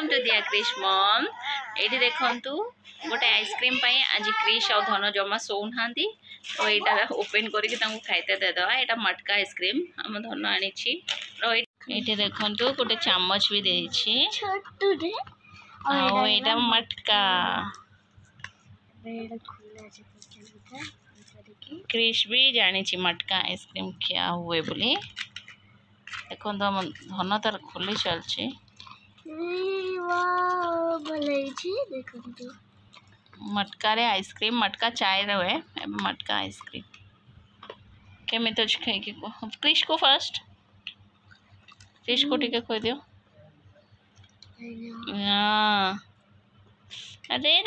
Welcome to दिया क्रिश मम। ये देखु गोटे आइसक्रीम आज क्रिश और धन जमा शोना तो यहाँ ओपन करके खाइते देदे। यहाँ मटका आइसक्रीम आम धन आनी ये देखु गोटे चामच भी देछि यहाँ मटका क्रिश भी जानी मटका आइसक्रीम क्या हुए बोली देखो धन तार खोली चलची मटका रे आइसक्रीम मटका चाय रहे मटका आइसक्रीम केमी तो खाई क्रिश को फर्स्ट क्रिश को टिके खोई दियो अरे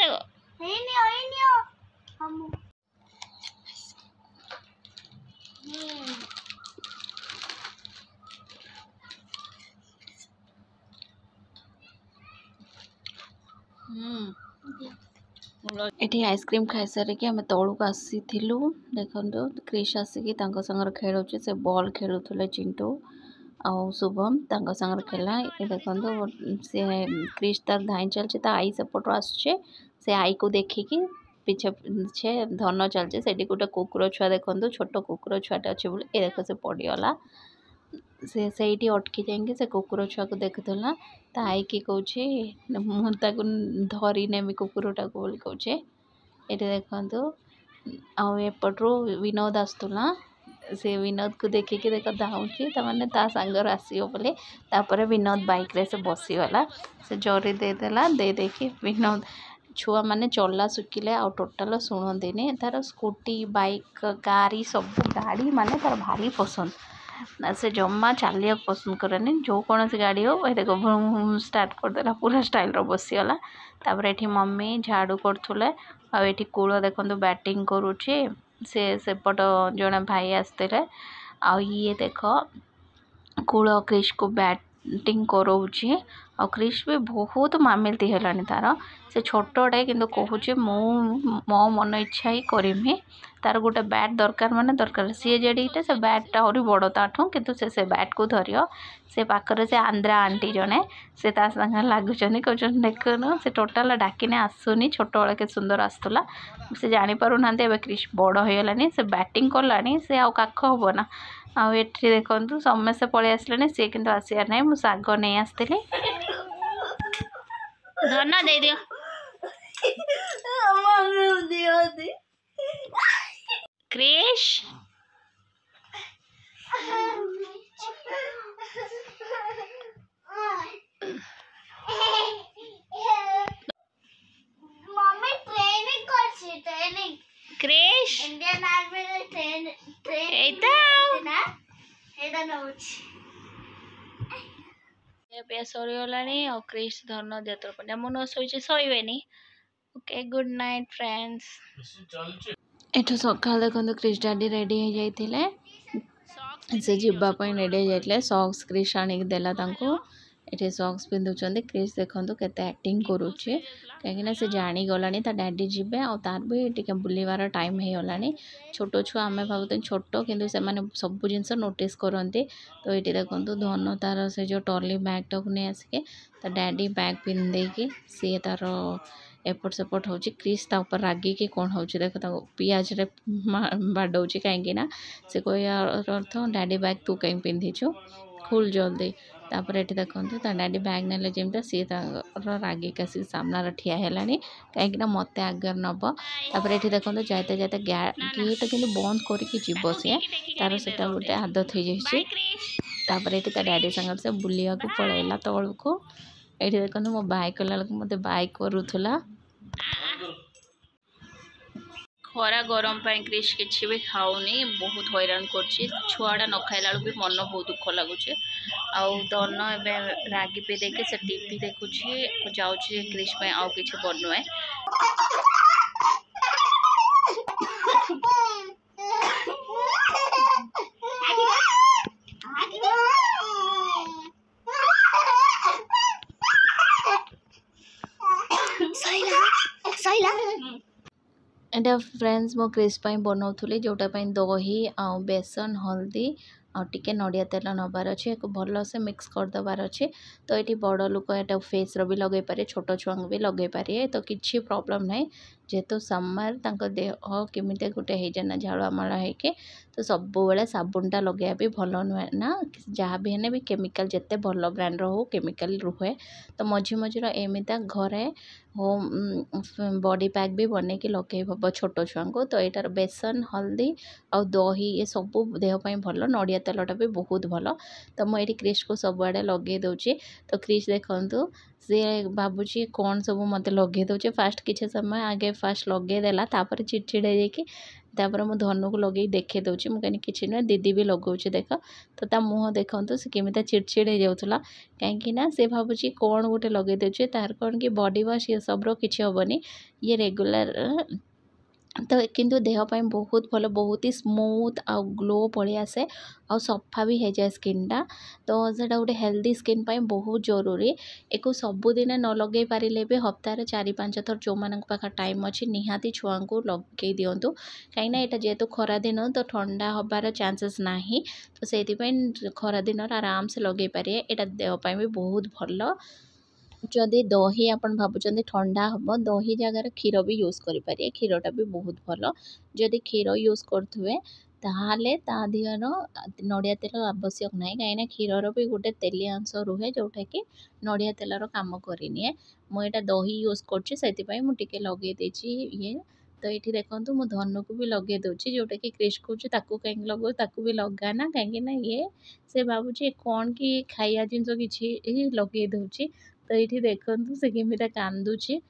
ये आइसक्रीम खाई सारिक आम तौक आसी देखो क्रिश आसिक संगे खेलुचे से बॉल खेलुले चिंटू आउ शुभम संगे खेला ये देखो सी क्रिश तार धाई चलचे आई सेपट आसचे से आई को देखिकी पीछे पीछे धन चलचे से गोटे कुकुर छुआ देखो छोट कुकुर छुआटे अच्छे बोले ये देख से पड़गला से अटकी जाएंगे से कुकुर छुआ को देखुला आई कि कहे मुझे धरी नेमी कुकुरटा को बोली कहे ये देखु आउपट्रु विनोद आसला से विनोद को देखिकी देख धाऊँगी तमाने ता सांगर आसो बोले तापर विनोद बाइक रे से बसीगला से जरी देदेला दे देखी विनोद छुआ मैंने चला सुखिले आ टोटाल शुणती तार स्कूटी बाइक गाड़ी सब गाड़ी माने तार भारी पसंद से जमा चलिया पसंद करेनि जो कौन सी गाड़ी हो ये देखो स्टार्ट करदेला पूरा स्टाइल रो बसीगला तापर ये मम्मी झाड़ू करुले आठी कूल देखो बैटिंग करुचे से सेपट जड़े भाई आसते आ ये देख कूल क्रिश को बैटिंग करोची आ क्रिश भी बहुत मामिलती है तार से छोटे कि कहूँ मो मन इच्छा ही करमी तार गोटे बैट दरकार माने दरकार सी जेडीटे से बैटा आहरी बड़ ताठू किंतु से बैट को धरियो से पाखरे से आंध्रा आंटी जने से संगे लगुच कहते देखन से टोटाल डाकिने आसुनी छोट बेले के सुंदर आसला से जापर ना क्रिश बड़ होगलानी से बैटिंग कलानी से आउ काख हम ना आठ देखु समस्ते पलि आसले सी कि आसार ना मुझ शाग नहीं आसती धन दे दियो क्रिश क्रिश इंडियन आर्मी सरीगला और क्रिश धन जतर पंडा मन शोचे शोबे ओके गुड नाइट फ्रेंड्स एठो सकाल देखो क्रिश डैडी रेडी हो जाइए से जीवाई रेडी हो जाते सक्स क्रिश आनिक देला ये सक्स पिंधुंट क्रिश देखो केते एक्टिंग करुचे कहीं से जानीगला डैडी जी और तार भी टे बुलवार टाइम हो गला छोट छुआ आम भावते छोट किंतु से माने सब जिनस नोटिस करते तो ये देखो धन तार से जो ट्रॉली बैग टाक नहीं आसिके डैडी बैग पिंधेकी सी तार एपट सेपट हो क्रिश तापर रागिकी कौन हो देख पियाज रे बाडौ कहीं से कोई अर्थ डैडी बैग तू कहीं पिंधिचु खुल जल्दी तापर ये देखो डैडी बैग ने जमी सी रागिक आसिक सामने ठिया है कहीं मत आगे नब तापर ये देखो जाते जाते गेट कि बंद करके जीव सी तार से गोटे आदत हो जापर ये डैडी संग से बुलिया को पलैला तौल को ये देखो मो बाइक कला मत बाइक करूला खरा गरम क्रिश किसी भी खाऊनी बहुत हैरान कर छुआटा न खाइला भी मन बहुत दुख लगुच धन एवं रागी पी देखे से टीवी देखुची जाऊँगी क्रिश आउ कि बनुए एटा फ्रेंड्स मो क्रिश बनाऊली जोटा दही आ बेसन हल्दी और टिके नड़िया तेल नबार अच्छे एक भल से मिक्स करदेबार अच्छे। तो ये बड़ लोक ये फेस रो भी लगे पारे छोट छुआ भी लगे पारे तो किसी प्रॉब्लम नहीं जेहेतु समर देह केमी गोटे हो जाए झाड़ुआ माड़ा होके तो सब बेले साबुनटा लगे भी भल नुहे ना जहाँ भी है भी केमिकल जिते भल ब्रांड हो केमिकल रुहे तो मझी मझीर एमती घरे होम बॉडी पैक भी बन के लगे हम छोट छुआ को। तो यार बेसन हल्दी आ दही ये सब देहपाई भल नड़िया तेलटा भी बहुत भल। तो मुझे क्रिश को सबुआड़े लगे दूची तो क्रिश देखु सी भावुची कौन सब मत लगे दूचे फास्ट किसी समय आगे फास्ट लगेदेला तापर चिड़चिड़े जाकि तापर मु धनु को लगे देखे दूची मुझे किसी नुहे दीदी भी लगौचे देख तो ता मुँह देखु से केमी चिड़चिड़ जाऊला कहीं से भावुची कौन गोटे लगे दूचे तार कौन कि बॉडी वाश ये सब किसी हेनी ये रेगुलर तो किंतु देहपाई बहुत भल बहुत ही स्मूथ आ ग्लो पड़े आसे आ सफा भी हो जाए स्किनटा तो सेटा गोटे हेल्दी स्किन पाई बहुत जरूरी एक सबुदिन न लगे पारे भी हफ्तार 4-5 थर जो मान पाख टाइम अच्छी निहाती छुआ को लगे दिंतु कहीं यहाँ जेहेतु खरा दिन तो ठंडा हबार चांसेस ना तो से खरा दिन आराम से लगे पारे यहाँ देहपाई भी बहुत भल। जदि दही आपन भावुं ठंडा हम दही जगार क्षीर भी यूज करें क्षीरटा भी बहुत भल जदि क्षीर यूज करुए ताहले ता दिहर नड़िया तेल आवश्यक ना कहीं क्षीर भी गोटे तेलिया अंश रुहे जोटा कि नड़िया तेलर कम करनी मुझे दही यूज कर मुझे लगे ये तो ये देखो मु धनु को भी लगे दूची जोटा कि क्रिश कौच कहीं लगो ताकू भी लगाना कहीं ये से भावुची कौन कि खाया जिनस कि लगे दूची तो ये देखु से केमी कांदुची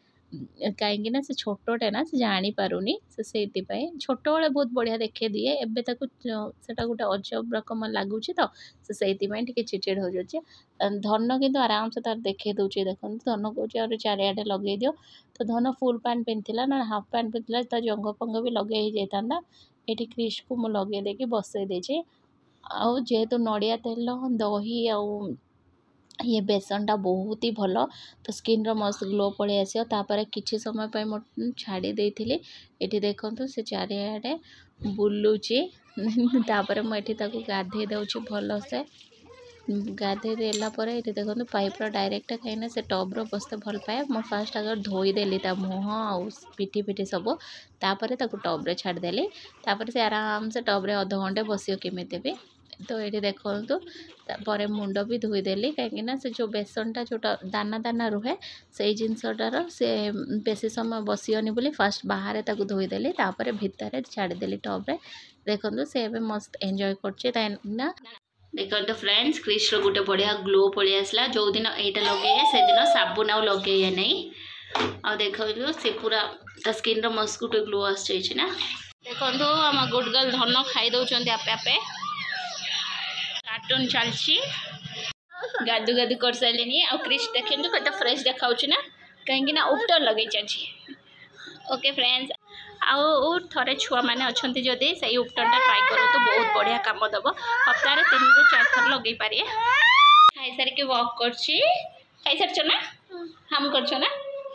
कहीं से छोटे ना से जापारूनी से छोट बड़े बहुत बढ़िया देखे दिए एवं सेटा गोटे अजब रकम लगुच तो से चिड़चिड़ हो जाए धन किंतु आराम से तार देखे दूचे देखो धन कौच चारियाडे लगे दियो तो धन फुल पैंट पिंधला ना हाफ पैंट पिंधला तो जंग फंग भी लगे ही जाता ये क्रिश को मुझे लगे देकी बसई देचे आउ जेहेतु नड़िया तेल दही आ ये बेसनटा बहुत ही भल तो स्किन मस्त ग्लो पड़े आसपर किसी समय पर मुझे छाड़ी देती ये देखु से चारियाडे बुलूची तापर मुझे गाधे दूची भल से गाधे देलापर ये देखो पाइपर डायरेक्ट कहीं से टब्र बसते भल पाए मु फास्ट अगर धोईदेली मुँह आउ पिठी पिठी सब तापर टब्रे छाड़देली तापर से आराम से टब्रे अध घंटे बसियो केमी भी तो ये देखो पर मुंड भी धोईदेली कहीं से जो बेसनटा जोटा दाना दाना रुहे से जिनसटार से बेसी समय बसियोनी बोली फास्ट बाहर ताको धोईदेली तापर भितर छाड़देली टब्रे देखो से मस्त एंजॉय करना देखो तो फ्रेंड्स क्रिश रो गोटे बढ़िया ग्लो पड़े आसला जो दिन यहाँ लगे से दिन साबुन आउ लगे नहीं आ देखो से पूरा स्किन मस्त गोटे ग्लो आना देखो आम गुड गर्ल धन खाई दौरान आपे आपे कार्टून चलती गाधु गाधु कर सारे आ क्रिश देखे कत फ्रेश देखा ना कहीं उपटर लगे चाहिए ओके फ्रेंड्स आउ थे छुआ मैंने अच्छा जदि से उपटनटा ट्राई करो तो बहुत बढ़िया कम दब हफ्तार 3-4 थर लगे पारे खाई सारिक वॉक कर सार ना हम कर ना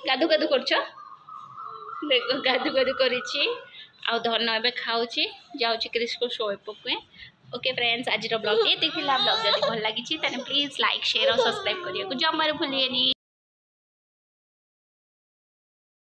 गाधु गाधु कर देख गाधु गाधु कर धन ए खाऊँ जाऊँगी क्रिश को शो पकुए ओके फ्रेंड्स आज ब्लॉग ये देखिला ब्लॉग जब भल लगी प्लीज लाइक शेयर और सब्सक्राइब करने को जमार भूलिए।